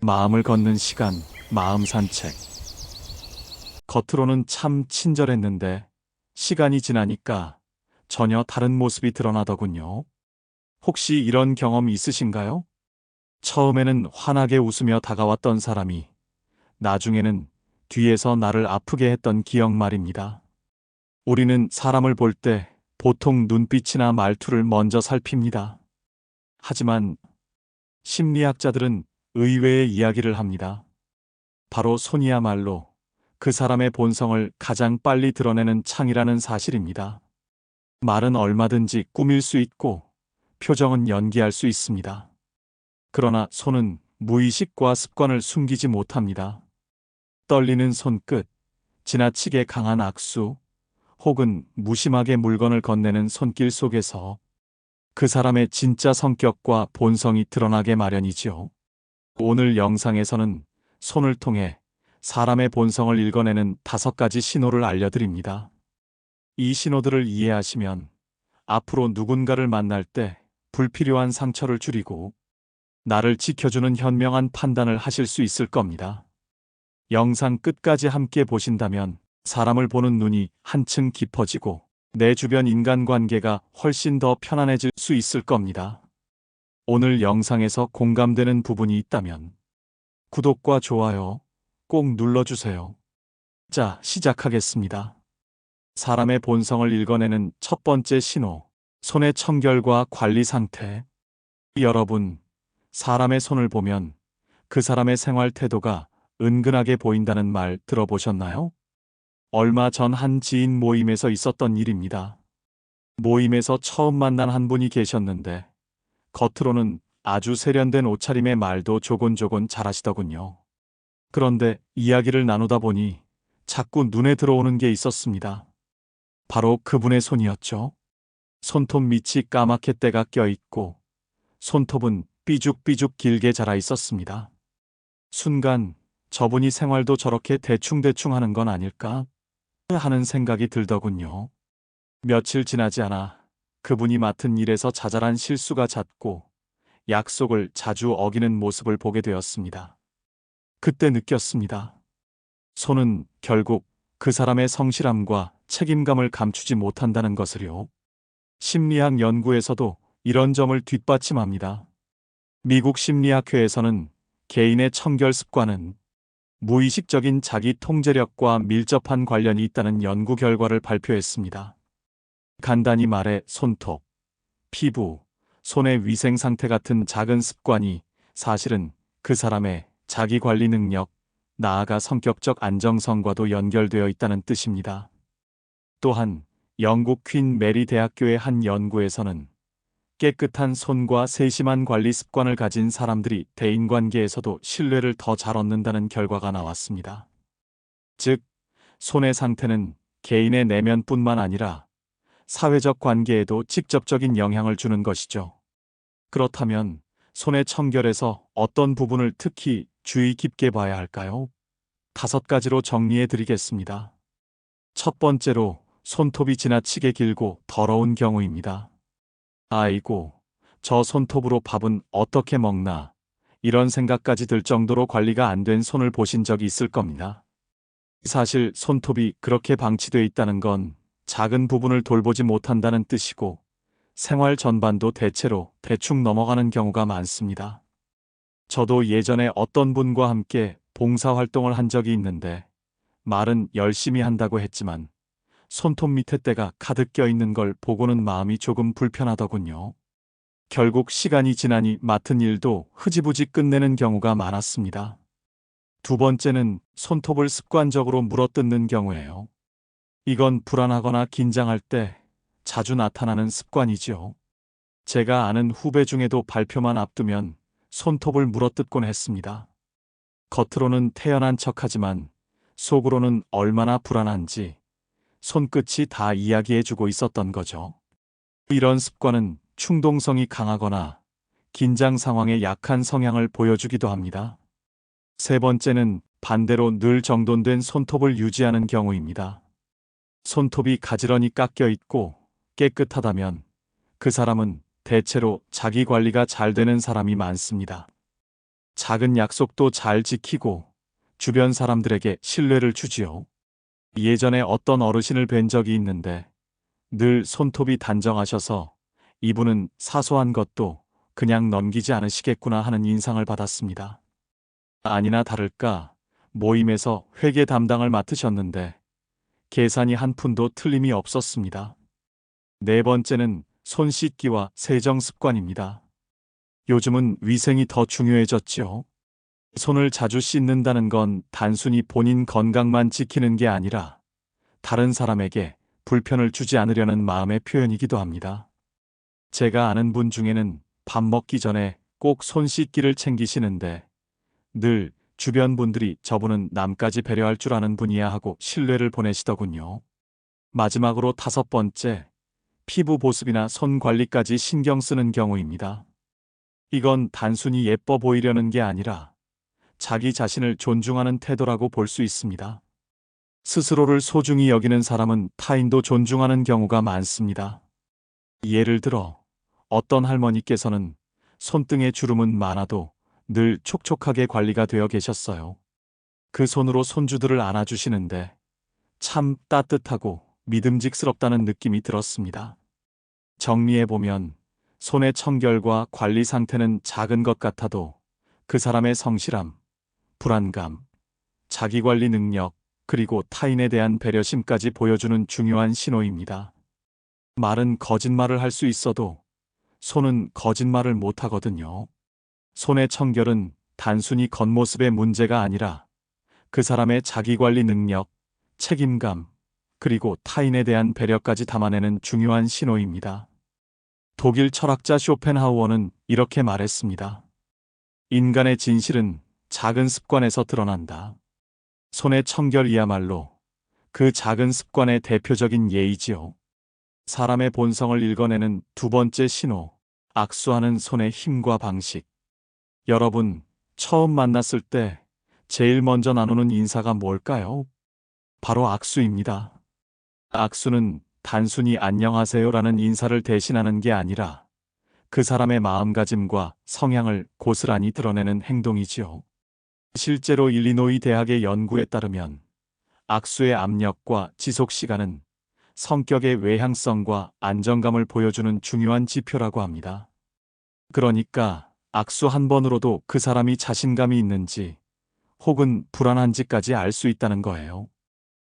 마음을 걷는 시간, 마음 산책. 겉으로는 참 친절했는데 시간이 지나니까 전혀 다른 모습이 드러나더군요. 혹시 이런 경험 있으신가요? 처음에는 환하게 웃으며 다가왔던 사람이 나중에는 뒤에서 나를 아프게 했던 기억 말입니다. 우리는 사람을 볼 때 보통 눈빛이나 말투를 먼저 살핍니다. 하지만 심리학자들은 의외의 이야기를 합니다. 바로 손이야말로 그 사람의 본성을 가장 빨리 드러내는 창이라는 사실입니다. 말은 얼마든지 꾸밀 수 있고 표정은 연기할 수 있습니다. 그러나 손은 무의식과 습관을 숨기지 못합니다. 떨리는 손끝, 지나치게 강한 악수, 혹은 무심하게 물건을 건네는 손길 속에서 그 사람의 진짜 성격과 본성이 드러나게 마련이지요. 오늘 영상에서는 손을 통해 사람의 본성을 읽어내는 5가지 신호를 알려드립니다. 이 신호들을 이해하시면 앞으로 누군가를 만날 때 불필요한 상처를 줄이고 나를 지켜주는 현명한 판단을 하실 수 있을 겁니다. 영상 끝까지 함께 보신다면 사람을 보는 눈이 한층 깊어지고 내 주변 인간관계가 훨씬 더 편안해질 수 있을 겁니다. 오늘 영상에서 공감되는 부분이 있다면 구독과 좋아요 꼭 눌러주세요. 자, 시작하겠습니다. 사람의 본성을 읽어내는 첫 번째 신호, 손의 청결과 관리 상태. 여러분, 사람의 손을 보면 그 사람의 생활 태도가 은근하게 보인다는 말 들어보셨나요? 얼마 전 한 지인 모임에서 있었던 일입니다. 모임에서 처음 만난 한 분이 계셨는데 겉으로는 아주 세련된 옷차림의 말도 조곤조곤 잘하시더군요. 그런데 이야기를 나누다 보니 자꾸 눈에 들어오는 게 있었습니다. 바로 그분의 손이었죠. 손톱 밑이 까맣게 때가 껴있고 손톱은 삐죽삐죽 길게 자라 있었습니다. 순간 저분이 생활도 저렇게 대충대충 하는 건 아닐까 하는 생각이 들더군요. 며칠 지나지 않아 그분이 맡은 일에서 자잘한 실수가 잦고 약속을 자주 어기는 모습을 보게 되었습니다. 그때 느꼈습니다. 손은 결국 그 사람의 성실함과 책임감을 감추지 못한다는 것을요. 심리학 연구에서도 이런 점을 뒷받침합니다. 미국 심리학회에서는 개인의 청결 습관은 무의식적인 자기 통제력과 밀접한 관련이 있다는 연구 결과를 발표했습니다. 간단히 말해 손톱, 피부, 손의 위생 상태 같은 작은 습관이 사실은 그 사람의 자기 관리 능력, 나아가 성격적 안정성과도 연결되어 있다는 뜻입니다. 또한 영국 퀸 메리 대학교의 한 연구에서는 깨끗한 손과 세심한 관리 습관을 가진 사람들이 대인관계에서도 신뢰를 더 잘 얻는다는 결과가 나왔습니다. 즉, 손의 상태는 개인의 내면뿐만 아니라 사회적 관계에도 직접적인 영향을 주는 것이죠. 그렇다면 손의 청결에서 어떤 부분을 특히 주의 깊게 봐야 할까요? 5가지로 정리해 드리겠습니다. 첫 번째로 손톱이 지나치게 길고 더러운 경우입니다. 아이고, 저 손톱으로 밥은 어떻게 먹나, 이런 생각까지 들 정도로 관리가 안 된 손을 보신 적이 있을 겁니다. 사실 손톱이 그렇게 방치되어 있다는 건 작은 부분을 돌보지 못한다는 뜻이고 생활 전반도 대체로 대충 넘어가는 경우가 많습니다. 저도 예전에 어떤 분과 함께 봉사활동을 한 적이 있는데 말은 열심히 한다고 했지만 손톱 밑에 때가 가득 껴있는 걸 보고는 마음이 조금 불편하더군요. 결국 시간이 지나니 맡은 일도 흐지부지 끝내는 경우가 많았습니다. 두 번째는 손톱을 습관적으로 물어뜯는 경우예요. 이건 불안하거나 긴장할 때 자주 나타나는 습관이지요. 제가 아는 후배 중에도 발표만 앞두면 손톱을 물어뜯곤 했습니다. 겉으로는 태연한 척하지만 속으로는 얼마나 불안한지 손끝이 다 이야기해주고 있었던 거죠. 이런 습관은 충동성이 강하거나 긴장 상황에 약한 성향을 보여주기도 합니다. 세 번째는 반대로 늘 정돈된 손톱을 유지하는 경우입니다. 손톱이 가지런히 깎여 있고 깨끗하다면 그 사람은 대체로 자기 관리가 잘 되는 사람이 많습니다. 작은 약속도 잘 지키고 주변 사람들에게 신뢰를 주지요. 예전에 어떤 어르신을 뵌 적이 있는데 늘 손톱이 단정하셔서 이분은 사소한 것도 그냥 넘기지 않으시겠구나 하는 인상을 받았습니다. 아니나 다를까 모임에서 회계 담당을 맡으셨는데 계산이 한 푼도 틀림이 없었습니다. 네 번째는 손 씻기와 세정 습관입니다. 요즘은 위생이 더 중요해졌죠. 손을 자주 씻는다는 건 단순히 본인 건강만 지키는 게 아니라 다른 사람에게 불편을 주지 않으려는 마음의 표현이기도 합니다. 제가 아는 분 중에는 밥 먹기 전에 꼭 손 씻기를 챙기시는데 늘 주변 분들이 저분은 남까지 배려할 줄 아는 분이야 하고 신뢰를 보내시더군요. 마지막으로 다섯 번째, 피부 보습이나 손 관리까지 신경 쓰는 경우입니다. 이건 단순히 예뻐 보이려는 게 아니라 자기 자신을 존중하는 태도라고 볼 수 있습니다. 스스로를 소중히 여기는 사람은 타인도 존중하는 경우가 많습니다. 예를 들어 어떤 할머니께서는 손등에 주름은 많아도 늘 촉촉하게 관리가 되어 계셨어요. 그 손으로 손주들을 안아주시는데 참 따뜻하고 믿음직스럽다는 느낌이 들었습니다. 정리해보면 손의 청결과 관리 상태는 작은 것 같아도 그 사람의 성실함, 불안감, 자기관리 능력, 그리고 타인에 대한 배려심까지 보여주는 중요한 신호입니다. 말은 거짓말을 할 수 있어도 손은 거짓말을 못하거든요. 손의 청결은 단순히 겉모습의 문제가 아니라 그 사람의 자기관리 능력, 책임감, 그리고 타인에 대한 배려까지 담아내는 중요한 신호입니다. 독일 철학자 쇼펜하우어는 이렇게 말했습니다. 인간의 진실은 작은 습관에서 드러난다. 손의 청결이야말로 그 작은 습관의 대표적인 예이지요. 사람의 본성을 읽어내는 두 번째 신호, 악수하는 손의 힘과 방식. 여러분, 처음 만났을 때 제일 먼저 나누는 인사가 뭘까요? 바로 악수입니다. 악수는 단순히 안녕하세요라는 인사를 대신하는 게 아니라 그 사람의 마음가짐과 성향을 고스란히 드러내는 행동이지요. 실제로 일리노이 대학의 연구에 따르면 악수의 압력과 지속 시간은 성격의 외향성과 안정감을 보여주는 중요한 지표라고 합니다. 그러니까 악수 한 번으로도 그 사람이 자신감이 있는지 혹은 불안한지까지 알 수 있다는 거예요.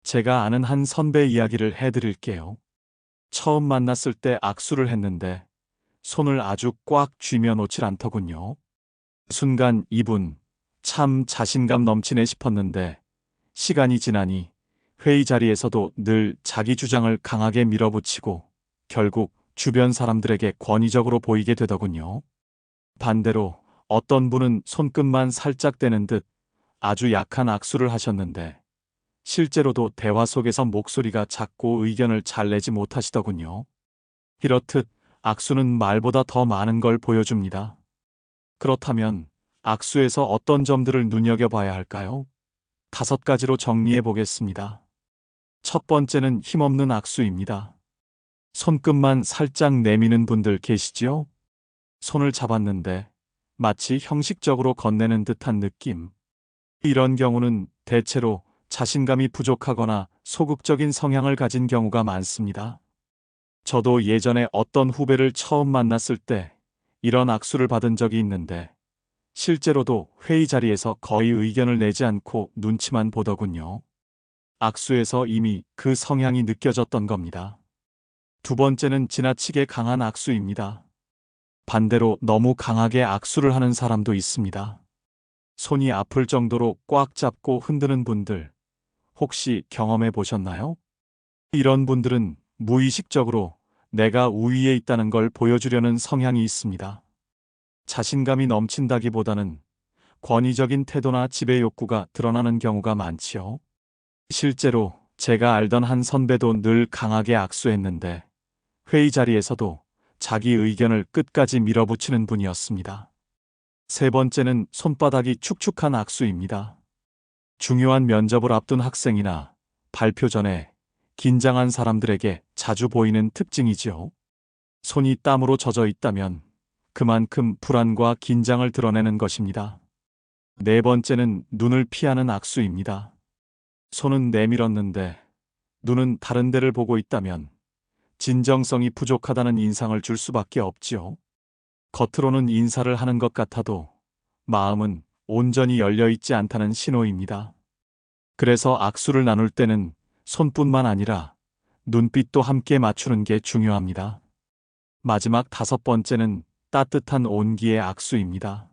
제가 아는 한 선배 이야기를 해드릴게요. 처음 만났을 때 악수를 했는데 손을 아주 꽉 쥐며 놓질 않더군요. 순간 이분 참 자신감 넘치네 싶었는데 시간이 지나니 회의 자리에서도 늘 자기 주장을 강하게 밀어붙이고 결국 주변 사람들에게 권위적으로 보이게 되더군요. 반대로 어떤 분은 손끝만 살짝 대는 듯 아주 약한 악수를 하셨는데 실제로도 대화 속에서 목소리가 작고 의견을 잘 내지 못하시더군요. 이렇듯 악수는 말보다 더 많은 걸 보여줍니다. 그렇다면 악수에서 어떤 점들을 눈여겨봐야 할까요? 5가지로 정리해 보겠습니다. 첫 번째는 힘없는 악수입니다. 손끝만 살짝 내미는 분들 계시지요? 손을 잡았는데 마치 형식적으로 건네는 듯한 느낌. 이런 경우는 대체로 자신감이 부족하거나 소극적인 성향을 가진 경우가 많습니다. 저도 예전에 어떤 후배를 처음 만났을 때 이런 악수를 받은 적이 있는데 실제로도 회의 자리에서 거의 의견을 내지 않고 눈치만 보더군요. 악수에서 이미 그 성향이 느껴졌던 겁니다. 두 번째는 지나치게 강한 악수입니다. 반대로 너무 강하게 악수를 하는 사람도 있습니다. 손이 아플 정도로 꽉 잡고 흔드는 분들, 혹시 경험해 보셨나요? 이런 분들은 무의식적으로 내가 우위에 있다는 걸 보여주려는 성향이 있습니다. 자신감이 넘친다기보다는 권위적인 태도나 지배 욕구가 드러나는 경우가 많지요. 실제로 제가 알던 한 선배도 늘 강하게 악수했는데 회의 자리에서도 자기 의견을 끝까지 밀어붙이는 분이었습니다. 세 번째는 손바닥이 축축한 악수입니다. 중요한 면접을 앞둔 학생이나 발표 전에 긴장한 사람들에게 자주 보이는 특징이지요. 손이 땀으로 젖어 있다면 그만큼 불안과 긴장을 드러내는 것입니다. 네 번째는 눈을 피하는 악수입니다. 손은 내밀었는데 눈은 다른 데를 보고 있다면 진정성이 부족하다는 인상을 줄 수밖에 없지요. 겉으로는 인사를 하는 것 같아도 마음은 온전히 열려 있지 않다는 신호입니다. 그래서 악수를 나눌 때는 손뿐만 아니라 눈빛도 함께 맞추는 게 중요합니다. 마지막 다섯 번째는 따뜻한 온기의 악수입니다.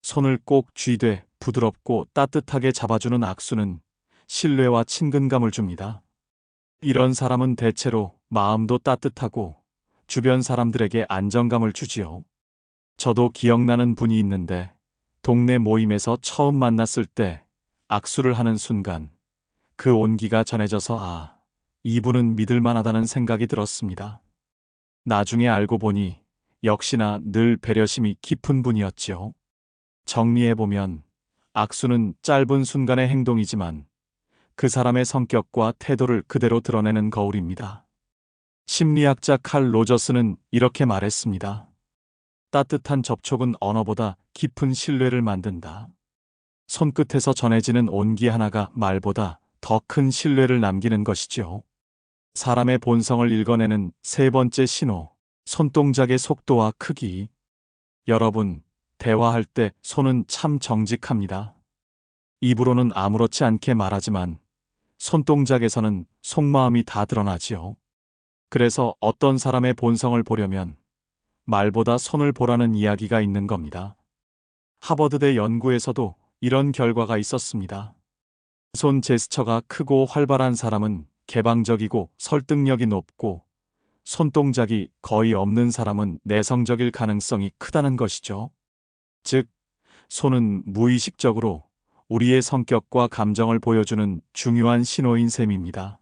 손을 꼭 쥐되 부드럽고 따뜻하게 잡아주는 악수는 신뢰와 친근감을 줍니다. 이런 사람은 대체로 마음도 따뜻하고 주변 사람들에게 안정감을 주지요. 저도 기억나는 분이 있는데 동네 모임에서 처음 만났을 때 악수를 하는 순간 그 온기가 전해져서 이분은 믿을 만하다는 생각이 들었습니다. 나중에 알고 보니 역시나 늘 배려심이 깊은 분이었지요. 정리해보면 악수는 짧은 순간의 행동이지만 그 사람의 성격과 태도를 그대로 드러내는 거울입니다. 심리학자 칼 로저스는 이렇게 말했습니다. 따뜻한 접촉은 언어보다 깊은 신뢰를 만든다. 손끝에서 전해지는 온기 하나가 말보다 더 큰 신뢰를 남기는 것이죠. 사람의 본성을 읽어내는 세 번째 신호, 손동작의 속도와 크기. 여러분, 대화할 때 손은 참 정직합니다. 입으로는 아무렇지 않게 말하지만 손동작에서는 속마음이 다 드러나지요. 그래서 어떤 사람의 본성을 보려면 말보다 손을 보라는 이야기가 있는 겁니다. 하버드대 연구에서도 이런 결과가 있었습니다. 손 제스처가 크고 활발한 사람은 개방적이고 설득력이 높고 손동작이 거의 없는 사람은 내성적일 가능성이 크다는 것이죠. 즉, 손은 무의식적으로 우리의 성격과 감정을 보여주는 중요한 신호인 셈입니다.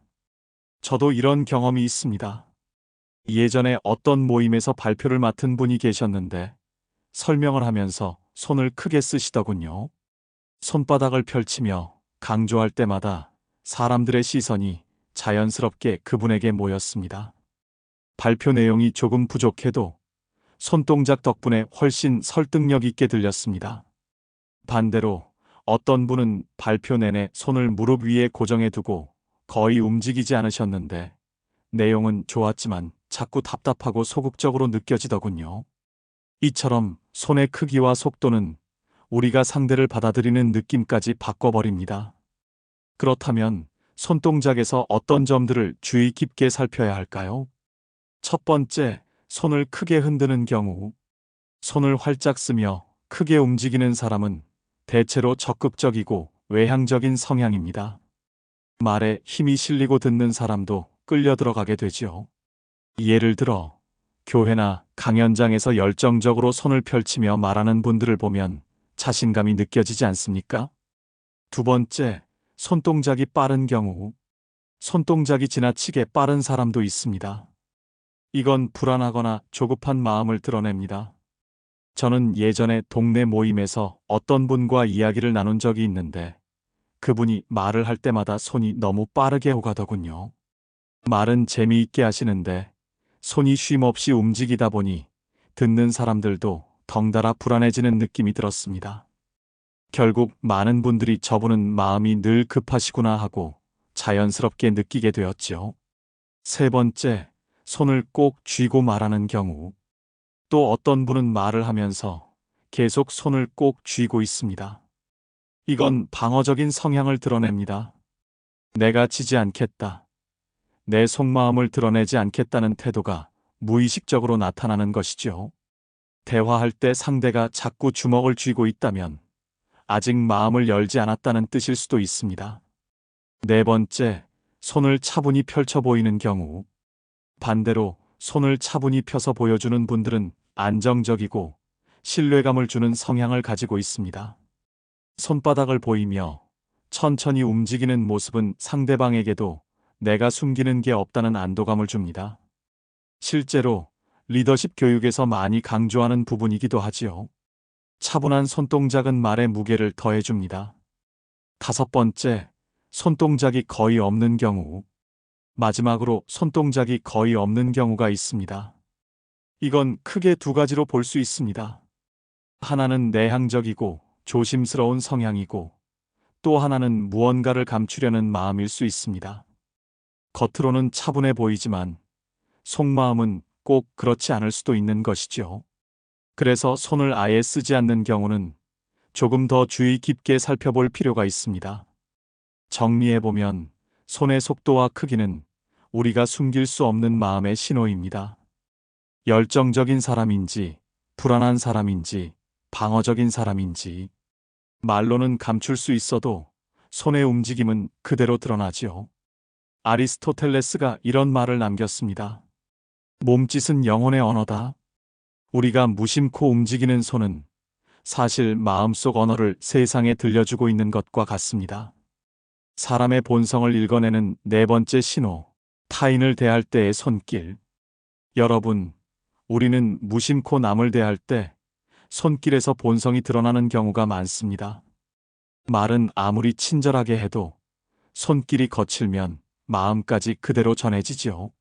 저도 이런 경험이 있습니다. 예전에 어떤 모임에서 발표를 맡은 분이 계셨는데 설명을 하면서 손을 크게 쓰시더군요. 손바닥을 펼치며 강조할 때마다 사람들의 시선이 자연스럽게 그분에게 모였습니다. 발표 내용이 조금 부족해도 손동작 덕분에 훨씬 설득력 있게 들렸습니다. 반대로 어떤 분은 발표 내내 손을 무릎 위에 고정해 두고 거의 움직이지 않으셨는데 내용은 좋았지만 자꾸 답답하고 소극적으로 느껴지더군요. 이처럼 손의 크기와 속도는 우리가 상대를 받아들이는 느낌까지 바꿔버립니다. 그렇다면 손동작에서 어떤 점들을 주의 깊게 살펴야 할까요? 첫 번째, 손을 크게 흔드는 경우. 손을 활짝 쓰며 크게 움직이는 사람은 대체로 적극적이고 외향적인 성향입니다. 말에 힘이 실리고 듣는 사람도 끌려 들어가게 되지요. 예를 들어 교회나 강연장에서 열정적으로 손을 펼치며 말하는 분들을 보면 자신감이 느껴지지 않습니까? 두 번째, 손동작이 빠른 경우. 손동작이 지나치게 빠른 사람도 있습니다. 이건 불안하거나 조급한 마음을 드러냅니다. 저는 예전에 동네 모임에서 어떤 분과 이야기를 나눈 적이 있는데 그분이 말을 할 때마다 손이 너무 빠르게 오가더군요. 말은 재미있게 하시는데 손이 쉼없이 움직이다 보니 듣는 사람들도 덩달아 불안해지는 느낌이 들었습니다. 결국 많은 분들이 저분은 마음이 늘 급하시구나 하고 자연스럽게 느끼게 되었죠. 세 번째, 손을 꼭 쥐고 말하는 경우. 또 어떤 분은 말을 하면서 계속 손을 꼭 쥐고 있습니다. 이건 방어적인 성향을 드러냅니다. 내가 지지 않겠다. 내 속마음을 드러내지 않겠다는 태도가 무의식적으로 나타나는 것이죠. 대화할 때 상대가 자꾸 주먹을 쥐고 있다면 아직 마음을 열지 않았다는 뜻일 수도 있습니다. 네 번째, 손을 차분히 펼쳐 보이는 경우. 반대로 손을 차분히 펴서 보여주는 분들은 안정적이고 신뢰감을 주는 성향을 가지고 있습니다. 손바닥을 보이며 천천히 움직이는 모습은 상대방에게도 내가 숨기는 게 없다는 안도감을 줍니다. 실제로 리더십 교육에서 많이 강조하는 부분이기도 하지요. 차분한 손동작은 말의 무게를 더해줍니다. 다섯 번째, 손동작이 거의 없는 경우. 마지막으로 손동작이 거의 없는 경우가 있습니다. 이건 크게 두 가지로 볼 수 있습니다. 하나는 내향적이고 조심스러운 성향이고 또 하나는 무언가를 감추려는 마음일 수 있습니다. 겉으로는 차분해 보이지만 속마음은 꼭 그렇지 않을 수도 있는 것이죠. 그래서 손을 아예 쓰지 않는 경우는 조금 더 주의 깊게 살펴볼 필요가 있습니다. 정리해보면 손의 속도와 크기는 우리가 숨길 수 없는 마음의 신호입니다. 열정적인 사람인지, 불안한 사람인지, 방어적인 사람인지, 말로는 감출 수 있어도 손의 움직임은 그대로 드러나지요. 아리스토텔레스가 이런 말을 남겼습니다. 몸짓은 영혼의 언어다. 우리가 무심코 움직이는 손은 사실 마음속 언어를 세상에 들려주고 있는 것과 같습니다. 사람의 본성을 읽어내는 네 번째 신호, 타인을 대할 때의 손길. 여러분, 우리는 무심코 남을 대할 때 손길에서 본성이 드러나는 경우가 많습니다. 말은 아무리 친절하게 해도 손길이 거칠면 마음까지 그대로 전해지죠.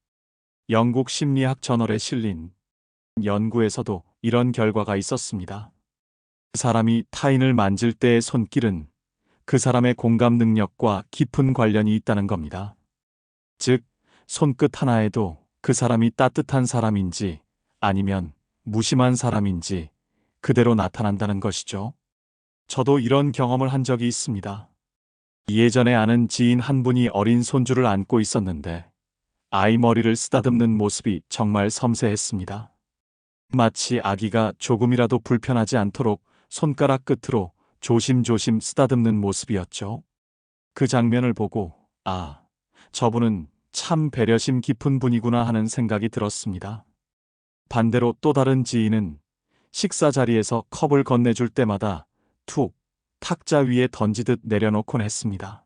영국 심리학 저널에 실린 연구에서도 이런 결과가 있었습니다. 사람이 타인을 만질 때의 손길은 그 사람의 공감 능력과 깊은 관련이 있다는 겁니다. 즉, 손끝 하나에도 그 사람이 따뜻한 사람인지 아니면 무심한 사람인지 그대로 나타난다는 것이죠. 저도 이런 경험을 한 적이 있습니다. 예전에 아는 지인 한 분이 어린 손주를 안고 있었는데 아이 머리를 쓰다듬는 모습이 정말 섬세했습니다. 마치 아기가 조금이라도 불편하지 않도록 손가락 끝으로 조심조심 쓰다듬는 모습이었죠. 그 장면을 보고 아, 저분은 참 배려심 깊은 분이구나 하는 생각이 들었습니다. 반대로 또 다른 지인은 식사 자리에서 컵을 건네줄 때마다 툭 탁자 위에 던지듯 내려놓곤 했습니다.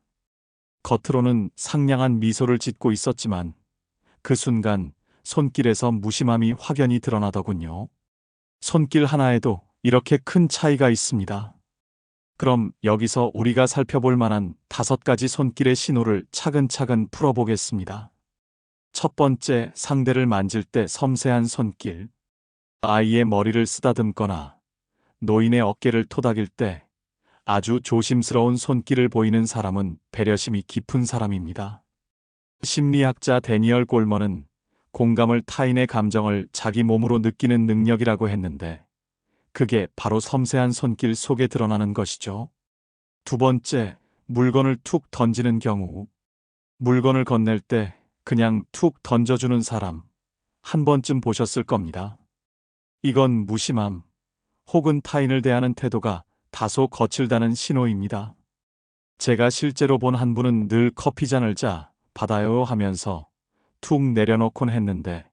겉으로는 상냥한 미소를 짓고 있었지만 그 순간 손길에서 무심함이 확연히 드러나더군요. 손길 하나에도 이렇게 큰 차이가 있습니다. 그럼 여기서 우리가 살펴볼 만한 5가지 손길의 신호를 차근차근 풀어보겠습니다. 첫 번째, 상대를 만질 때 섬세한 손길. 아이의 머리를 쓰다듬거나 노인의 어깨를 토닥일 때 아주 조심스러운 손길을 보이는 사람은 배려심이 깊은 사람입니다. 심리학자 데니얼 골먼은 공감을 타인의 감정을 자기 몸으로 느끼는 능력이라고 했는데 그게 바로 섬세한 손길 속에 드러나는 것이죠. 두 번째, 물건을 툭 던지는 경우. 물건을 건넬 때 그냥 툭 던져주는 사람 한 번쯤 보셨을 겁니다. 이건 무심함 혹은 타인을 대하는 태도가 다소 거칠다는 신호입니다. 제가 실제로 본 한 분은 늘 커피잔을 자 받아요 하면서 툭 내려놓곤 했는데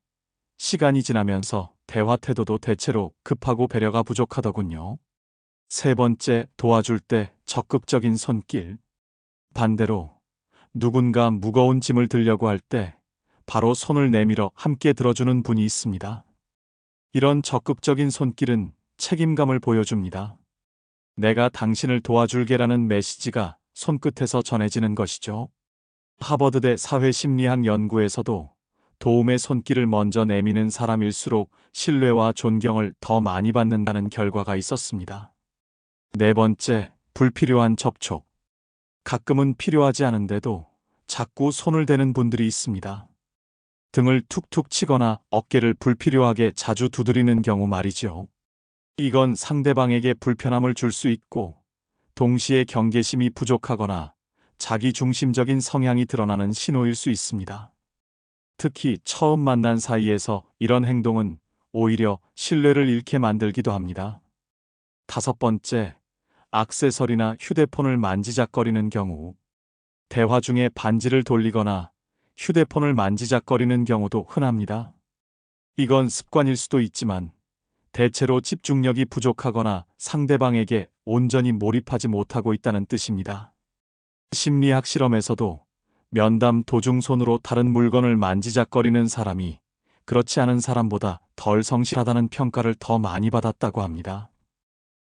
시간이 지나면서 대화 태도도 대체로 급하고 배려가 부족하더군요. 세 번째, 도와줄 때 적극적인 손길. 반대로 누군가 무거운 짐을 들려고 할 때 바로 손을 내밀어 함께 들어주는 분이 있습니다. 이런 적극적인 손길은 책임감을 보여줍니다. 내가 당신을 도와줄게라는 메시지가 손끝에서 전해지는 것이죠. 하버드대 사회심리학 연구에서도 도움의 손길을 먼저 내미는 사람일수록 신뢰와 존경을 더 많이 받는다는 결과가 있었습니다. 네 번째, 불필요한 접촉. 가끔은 필요하지 않은데도 자꾸 손을 대는 분들이 있습니다. 등을 툭툭 치거나 어깨를 불필요하게 자주 두드리는 경우 말이죠. 이건 상대방에게 불편함을 줄 수 있고 동시에 경계심이 부족하거나 자기 중심적인 성향이 드러나는 신호일 수 있습니다. 특히 처음 만난 사이에서 이런 행동은 오히려 신뢰를 잃게 만들기도 합니다. 다섯 번째, 액세서리나 휴대폰을 만지작거리는 경우. 대화 중에 반지를 돌리거나 휴대폰을 만지작거리는 경우도 흔합니다. 이건 습관일 수도 있지만 대체로 집중력이 부족하거나 상대방에게 온전히 몰입하지 못하고 있다는 뜻입니다. 심리학 실험에서도 면담 도중 손으로 다른 물건을 만지작거리는 사람이 그렇지 않은 사람보다 덜 성실하다는 평가를 더 많이 받았다고 합니다.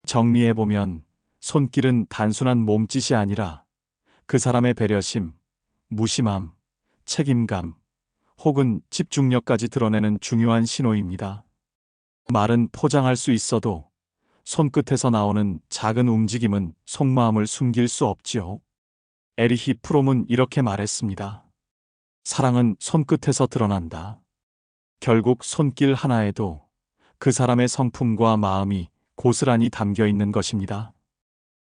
정리해보면 손길은 단순한 몸짓이 아니라 그 사람의 배려심, 무심함, 책임감, 혹은 집중력까지 드러내는 중요한 신호입니다. 말은 포장할 수 있어도 손끝에서 나오는 작은 움직임은 속마음을 숨길 수 없지요. 에리히 프롬은 이렇게 말했습니다. 사랑은 손끝에서 드러난다. 결국 손길 하나에도 그 사람의 성품과 마음이 고스란히 담겨 있는 것입니다.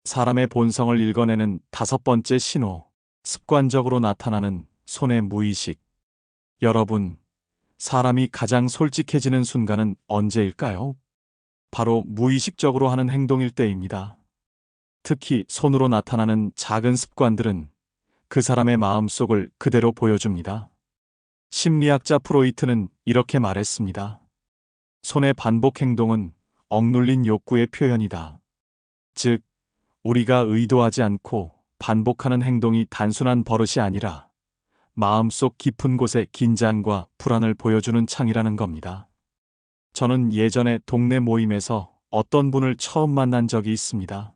사람의 본성을 읽어내는 다섯 번째 신호, 습관적으로 나타나는 손의 무의식. 여러분, 사람이 가장 솔직해지는 순간은 언제일까요? 바로 무의식적으로 하는 행동일 때입니다. 특히 손으로 나타나는 작은 습관들은 그 사람의 마음속을 그대로 보여줍니다. 심리학자 프로이트는 이렇게 말했습니다. 손의 반복 행동은 억눌린 욕구의 표현이다. 즉, 우리가 의도하지 않고 반복하는 행동이 단순한 버릇이 아니라 마음속 깊은 곳에 긴장과 불안을 보여주는 창이라는 겁니다. 저는 예전에 동네 모임에서 어떤 분을 처음 만난 적이 있습니다.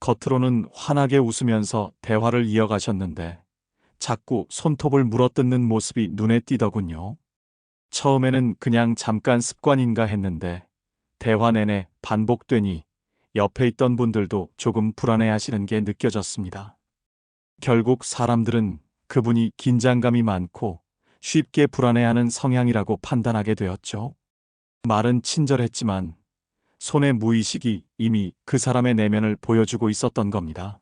겉으로는 환하게 웃으면서 대화를 이어가셨는데 자꾸 손톱을 물어뜯는 모습이 눈에 띄더군요. 처음에는 그냥 잠깐 습관인가 했는데 대화 내내 반복되니 옆에 있던 분들도 조금 불안해하시는 게 느껴졌습니다. 결국 사람들은 그분이 긴장감이 많고 쉽게 불안해하는 성향이라고 판단하게 되었죠. 말은 친절했지만 손의 무의식이 이미 그 사람의 내면을 보여주고 있었던 겁니다.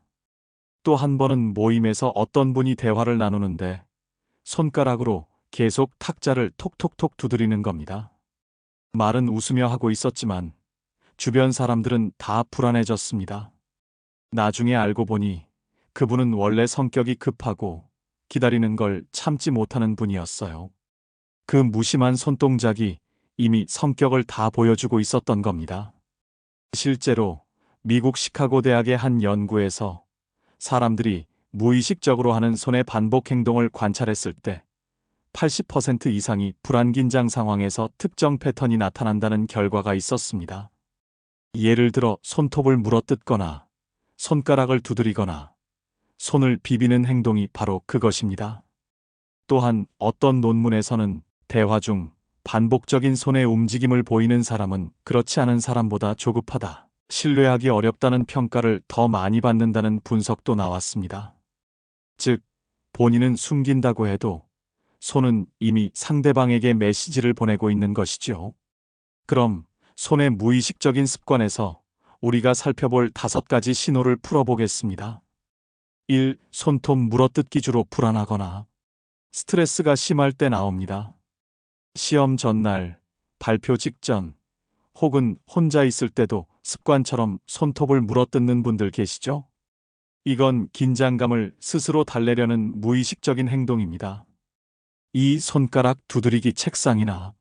또 한 번은 모임에서 어떤 분이 대화를 나누는데 손가락으로 계속 탁자를 톡톡톡 두드리는 겁니다. 말은 웃으며 하고 있었지만 주변 사람들은 다 불안해졌습니다. 나중에 알고 보니 그분은 원래 성격이 급하고 기다리는 걸 참지 못하는 분이었어요. 그 무심한 손동작이 이미 성격을 다 보여주고 있었던 겁니다. 실제로 미국 시카고 대학의 한 연구에서 사람들이 무의식적으로 하는 손의 반복 행동을 관찰했을 때 80% 이상이 불안긴장 상황에서 특정 패턴이 나타난다는 결과가 있었습니다. 예를 들어 손톱을 물어뜯거나 손가락을 두드리거나 손을 비비는 행동이 바로 그것입니다. 또한 어떤 논문에서는 대화 중 반복적인 손의 움직임을 보이는 사람은 그렇지 않은 사람보다 조급하다, 신뢰하기 어렵다는 평가를 더 많이 받는다는 분석도 나왔습니다. 즉, 본인은 숨긴다고 해도 손은 이미 상대방에게 메시지를 보내고 있는 것이죠. 그럼 손의 무의식적인 습관에서 우리가 살펴볼 5가지 신호를 풀어보겠습니다. 1. 손톱 물어뜯기 주로 불안하거나 스트레스가 심할 때 나옵니다. 시험 전날, 발표 직전, 혹은 혼자 있을 때도 습관처럼 손톱을 물어뜯는 분들 계시죠? 이건 긴장감을 스스로 달래려는 무의식적인 행동입니다. 이 손가락 두드리기 책상이나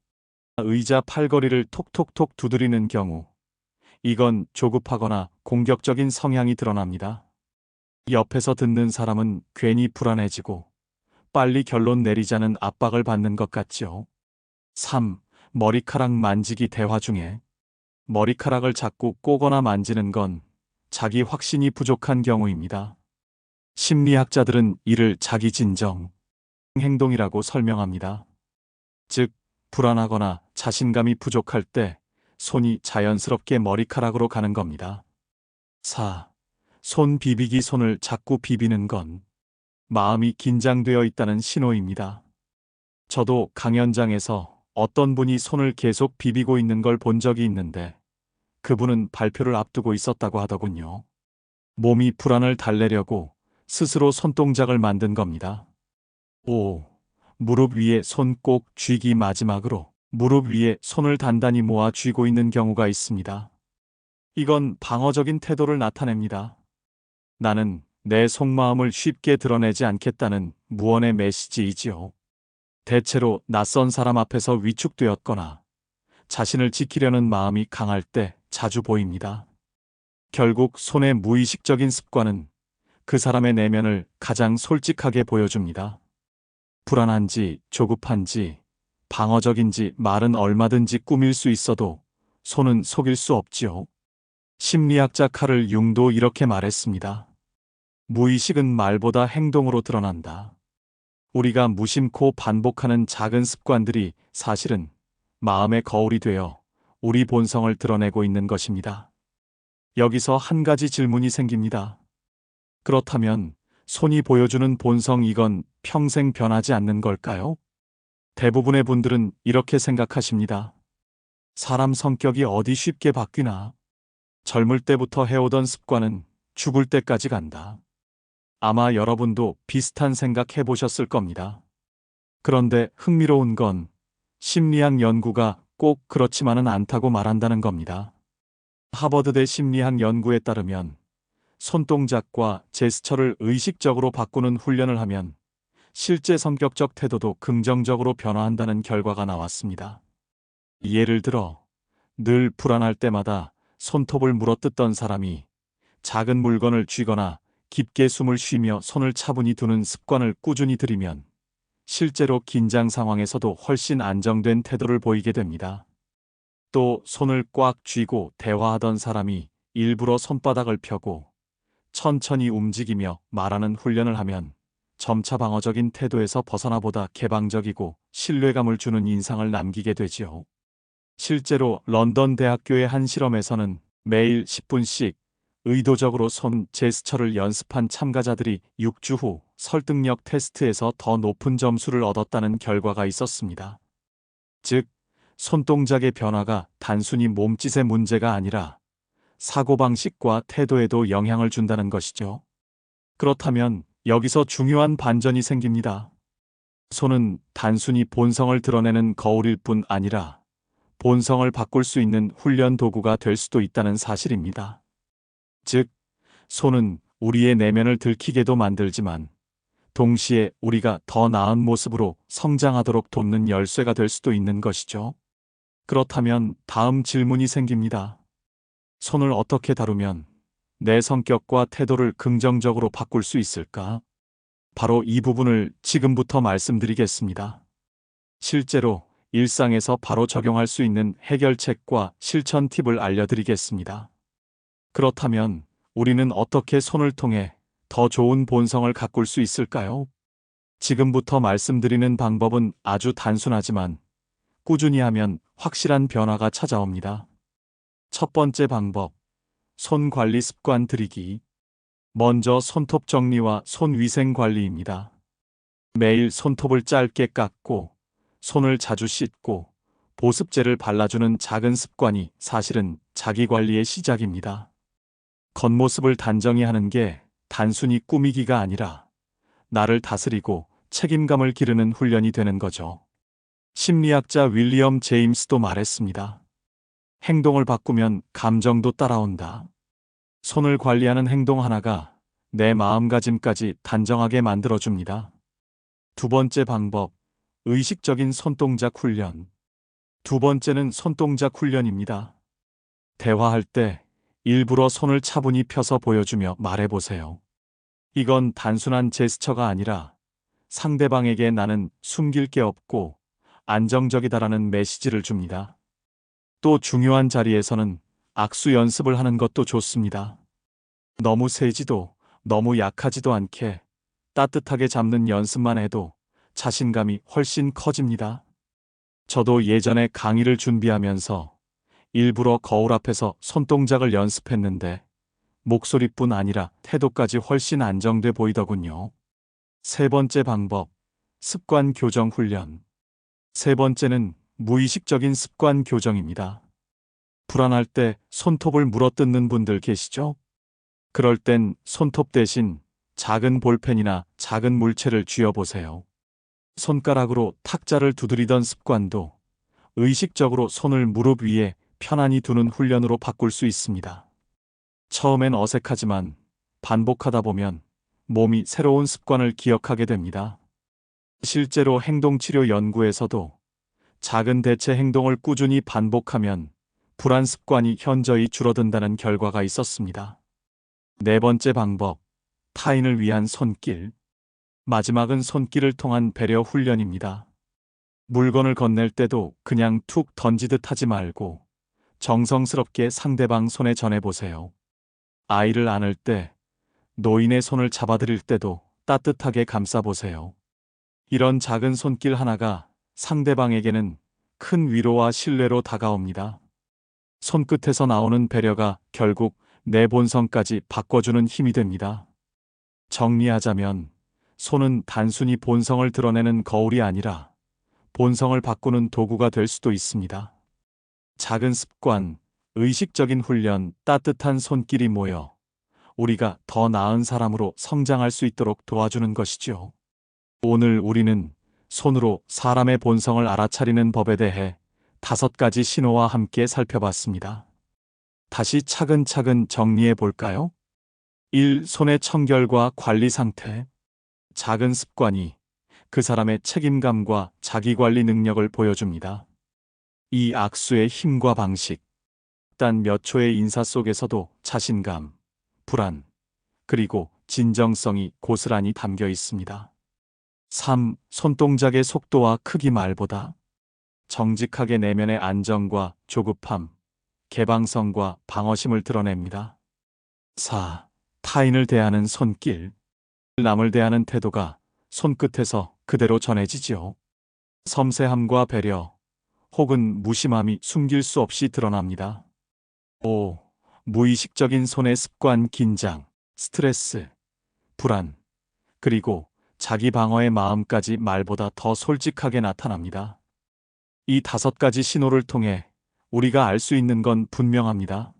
의자 팔걸이를 톡톡톡 두드리는 경우, 이건 조급하거나 공격적인 성향이 드러납니다. 옆에서 듣는 사람은 괜히 불안해지고 빨리 결론 내리자는 압박을 받는 것 같지요. 3. 머리카락 만지기 대화 중에 머리카락을 자꾸 꼬거나 만지는 건 자기 확신이 부족한 경우입니다. 심리학자들은 이를 자기 진정 행동이라고 설명합니다. 즉, 불안하거나 자신감이 부족할 때 손이 자연스럽게 머리카락으로 가는 겁니다. 4. 손 비비기 손을 자꾸 비비는 건 마음이 긴장되어 있다는 신호입니다. 저도 강연장에서 어떤 분이 손을 계속 비비고 있는 걸 본 적이 있는데 그분은 발표를 앞두고 있었다고 하더군요. 몸이 불안을 달래려고 스스로 손동작을 만든 겁니다. 5. 무릎 위에 손 꼭 쥐기 마지막으로 무릎 위에 손을 단단히 모아 쥐고 있는 경우가 있습니다. 이건 방어적인 태도를 나타냅니다. 나는 내 속마음을 쉽게 드러내지 않겠다는 무언의 메시지이지요. 대체로 낯선 사람 앞에서 위축되었거나 자신을 지키려는 마음이 강할 때 자주 보입니다. 결국 손의 무의식적인 습관은 그 사람의 내면을 가장 솔직하게 보여줍니다. 불안한지, 조급한지, 방어적인지 말은 얼마든지 꾸밀 수 있어도 손은 속일 수 없지요. 심리학자 카를 융도 이렇게 말했습니다. 무의식은 말보다 행동으로 드러난다. 우리가 무심코 반복하는 작은 습관들이 사실은 마음의 거울이 되어 우리 본성을 드러내고 있는 것입니다. 여기서 한 가지 질문이 생깁니다. 그렇다면 손이 보여주는 본성 이건 평생 변하지 않는 걸까요? 대부분의 분들은 이렇게 생각하십니다. 사람 성격이 어디 쉽게 바뀌나? 젊을 때부터 해오던 습관은 죽을 때까지 간다. 아마 여러분도 비슷한 생각 해보셨을 겁니다. 그런데 흥미로운 건 심리학 연구가 꼭 그렇지만은 않다고 말한다는 겁니다. 하버드대 심리학 연구에 따르면 손동작과 제스처를 의식적으로 바꾸는 훈련을 하면 실제 성격적 태도도 긍정적으로 변화한다는 결과가 나왔습니다. 예를 들어 늘 불안할 때마다 손톱을 물어뜯던 사람이 작은 물건을 쥐거나 깊게 숨을 쉬며 손을 차분히 두는 습관을 꾸준히 들이면 실제로 긴장 상황에서도 훨씬 안정된 태도를 보이게 됩니다. 또 손을 꽉 쥐고 대화하던 사람이 일부러 손바닥을 펴고 천천히 움직이며 말하는 훈련을 하면 점차 방어적인 태도에서 벗어나보다 개방적이고 신뢰감을 주는 인상을 남기게 되지요. 실제로 런던 대학교의 한 실험에서는 매일 10분씩 의도적으로 손 제스처를 연습한 참가자들이 6주 후 설득력 테스트에서 더 높은 점수를 얻었다는 결과가 있었습니다. 즉, 손동작의 변화가 단순히 몸짓의 문제가 아니라 사고방식과 태도에도 영향을 준다는 것이죠. 그렇다면 여기서 중요한 반전이 생깁니다. 손은 단순히 본성을 드러내는 거울일 뿐 아니라 본성을 바꿀 수 있는 훈련 도구가 될 수도 있다는 사실입니다. 즉, 손은 우리의 내면을 들키게도 만들지만 동시에 우리가 더 나은 모습으로 성장하도록 돕는 열쇠가 될 수도 있는 것이죠. 그렇다면 다음 질문이 생깁니다. 손을 어떻게 다루면 내 성격과 태도를 긍정적으로 바꿀 수 있을까? 바로 이 부분을 지금부터 말씀드리겠습니다. 실제로 일상에서 바로 적용할 수 있는 해결책과 실천 팁을 알려드리겠습니다. 그렇다면 우리는 어떻게 손을 통해 더 좋은 본성을 가꿀 수 있을까요? 지금부터 말씀드리는 방법은 아주 단순하지만 꾸준히 하면 확실한 변화가 찾아옵니다. 첫 번째 방법, 손 관리 습관 들이기. 먼저 손톱 정리와 손 위생 관리입니다. 매일 손톱을 짧게 깎고 손을 자주 씻고 보습제를 발라주는 작은 습관이 사실은 자기 관리의 시작입니다. 겉모습을 단정히 하는 게 단순히 꾸미기가 아니라 나를 다스리고 책임감을 기르는 훈련이 되는 거죠. 심리학자 윌리엄 제임스도 말했습니다. 행동을 바꾸면 감정도 따라온다. 손을 관리하는 행동 하나가 내 마음가짐까지 단정하게 만들어줍니다. 두 번째 방법, 의식적인 손동작 훈련. 두 번째는 손동작 훈련입니다. 대화할 때 일부러 손을 차분히 펴서 보여주며 말해보세요. 이건 단순한 제스처가 아니라 상대방에게 나는 숨길 게 없고 안정적이다라는 메시지를 줍니다. 또 중요한 자리에서는 악수 연습을 하는 것도 좋습니다. 너무 세지도 너무 약하지도 않게 따뜻하게 잡는 연습만 해도 자신감이 훨씬 커집니다. 저도 예전에 강의를 준비하면서 일부러 거울 앞에서 손동작을 연습했는데 목소리뿐 아니라 태도까지 훨씬 안정돼 보이더군요. 세 번째 방법, 습관 교정 훈련. 세 번째는 무의식적인 습관 교정입니다. 불안할 때 손톱을 물어뜯는 분들 계시죠? 그럴 땐 손톱 대신 작은 볼펜이나 작은 물체를 쥐어보세요. 손가락으로 탁자를 두드리던 습관도 의식적으로 손을 무릎 위에 편안히 두는 훈련으로 바꿀 수 있습니다. 처음엔 어색하지만 반복하다 보면 몸이 새로운 습관을 기억하게 됩니다. 실제로 행동치료 연구에서도 작은 대체 행동을 꾸준히 반복하면 불안 습관이 현저히 줄어든다는 결과가 있었습니다. 네 번째 방법, 타인을 위한 손길. 마지막은 손길을 통한 배려 훈련입니다. 물건을 건넬 때도 그냥 툭 던지듯 하지 말고 정성스럽게 상대방 손에 전해보세요. 아이를 안을 때, 노인의 손을 잡아드릴 때도 따뜻하게 감싸보세요. 이런 작은 손길 하나가 상대방에게는 큰 위로와 신뢰로 다가옵니다. 손끝에서 나오는 배려가 결국 내 본성까지 바꿔주는 힘이 됩니다. 정리하자면 손은 단순히 본성을 드러내는 거울이 아니라 본성을 바꾸는 도구가 될 수도 있습니다. 작은 습관, 의식적인 훈련, 따뜻한 손길이 모여 우리가 더 나은 사람으로 성장할 수 있도록 도와주는 것이죠. 오늘 우리는 손으로 사람의 본성을 알아차리는 법에 대해 5가지 신호와 함께 살펴봤습니다. 다시 차근차근 정리해 볼까요? 1. 손의 청결과 관리 상태. 작은 습관이 그 사람의 책임감과 자기관리 능력을 보여줍니다. 2. 악수의 힘과 방식. 단 몇 초의 인사 속에서도 자신감, 불안, 그리고 진정성이 고스란히 담겨 있습니다. 3. 손동작의 속도와 크기 말보다 정직하게 내면의 안정과 조급함, 개방성과 방어심을 드러냅니다. 4. 타인을 대하는 손길. 남을 대하는 태도가 손끝에서 그대로 전해지지요. 섬세함과 배려, 혹은 무심함이 숨길 수 없이 드러납니다. 5. 무의식적인 손의 습관, 긴장, 스트레스, 불안, 그리고 자기 방어의 마음까지 말보다 더 솔직하게 나타납니다. 이 5가지 신호를 통해 우리가 알 수 있는 건 분명합니다.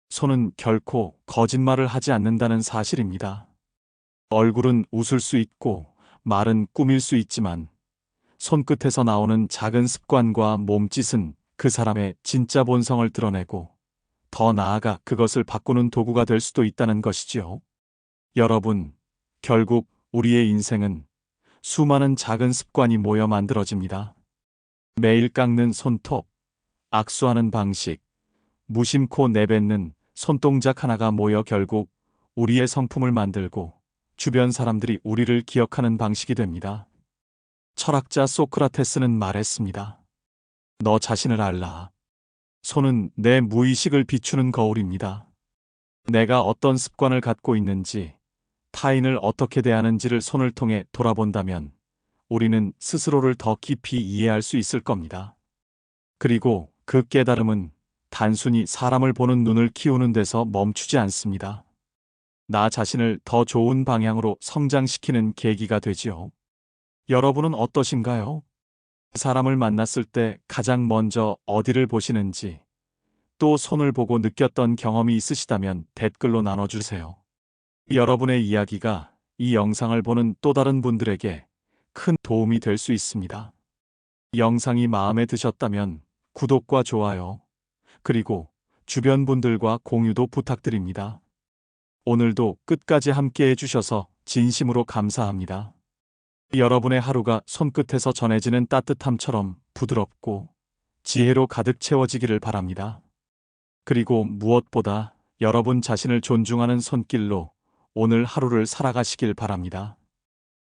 손은 결코 거짓말을 하지 않는다는 사실입니다. 얼굴은 웃을 수 있고 말은 꾸밀 수 있지만 손끝에서 나오는 작은 습관과 몸짓은 그 사람의 진짜 본성을 드러내고 더 나아가 그것을 바꾸는 도구가 될 수도 있다는 것이지요. 여러분, 결국 우리의 인생은 수많은 작은 습관이 모여 만들어집니다. 매일 깎는 손톱, 악수하는 방식, 무심코 내뱉는 손동작 하나가 모여 결국 우리의 성품을 만들고 주변 사람들이 우리를 기억하는 방식이 됩니다. 철학자 소크라테스는 말했습니다. 너 자신을 알라. 손은 내 무의식을 비추는 거울입니다. 내가 어떤 습관을 갖고 있는지, 타인을 어떻게 대하는지를 손을 통해 돌아본다면 우리는 스스로를 더 깊이 이해할 수 있을 겁니다. 그리고 그 깨달음은 단순히 사람을 보는 눈을 키우는 데서 멈추지 않습니다. 나 자신을 더 좋은 방향으로 성장시키는 계기가 되지요. 여러분은 어떠신가요? 사람을 만났을 때 가장 먼저 어디를 보시는지, 또 손을 보고 느꼈던 경험이 있으시다면 댓글로 나눠주세요. 여러분의 이야기가 이 영상을 보는 또 다른 분들에게 큰 도움이 될 수 있습니다. 영상이 마음에 드셨다면 구독과 좋아요, 그리고 주변 분들과 공유도 부탁드립니다. 오늘도 끝까지 함께 해주셔서 진심으로 감사합니다. 여러분의 하루가 손끝에서 전해지는 따뜻함처럼 부드럽고 지혜로 가득 채워지기를 바랍니다. 그리고 무엇보다 여러분 자신을 존중하는 손길로 오늘 하루를 살아가시길 바랍니다.